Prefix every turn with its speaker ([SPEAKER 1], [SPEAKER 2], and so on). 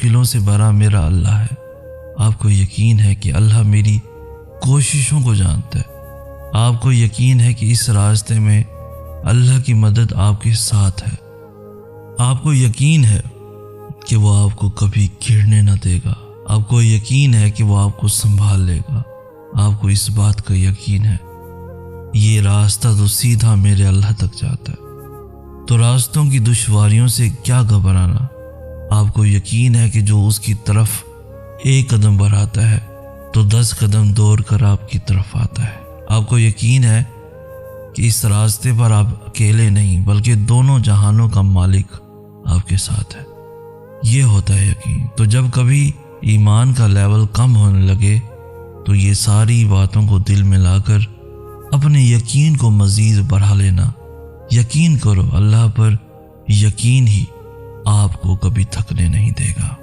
[SPEAKER 1] مشکلوں سے بھرا میرا اللہ ہے۔ آپ کو یقین ہے کہ اللہ میری کوششوں کو جانتا ہے۔ آپ کو یقین ہے کہ اس راستے میں اللہ کی مدد آپ کے ساتھ ہے۔ آپ کو یقین ہے کہ وہ آپ کو کبھی گرنے نہ دے گا۔ آپ کو یقین ہے کہ وہ آپ کو سنبھال لے گا۔ آپ کو اس بات کا یقین ہے یہ راستہ تو سیدھا میرے اللہ تک جاتا ہے، تو راستوں کی دشواریوں سے کیا گھبرانا۔ آپ کو یقین ہے کہ جو اس کی طرف ایک قدم بڑھاتا ہے تو 10 قدم دوڑ کر آپ کی طرف آتا ہے۔ آپ کو یقین ہے کہ اس راستے پر آپ اکیلے نہیں بلکہ دونوں جہانوں کا مالک آپ کے ساتھ ہے۔ یہ ہوتا ہے یقین۔ تو جب کبھی ایمان کا لیول کم ہونے لگے تو یہ ساری باتوں کو دل میں لا کر اپنے یقین کو مزید بڑھا لینا۔ یقین کرو اللہ پر، یقین ہی آپ کو کبھی تھکنے نہیں دے گا۔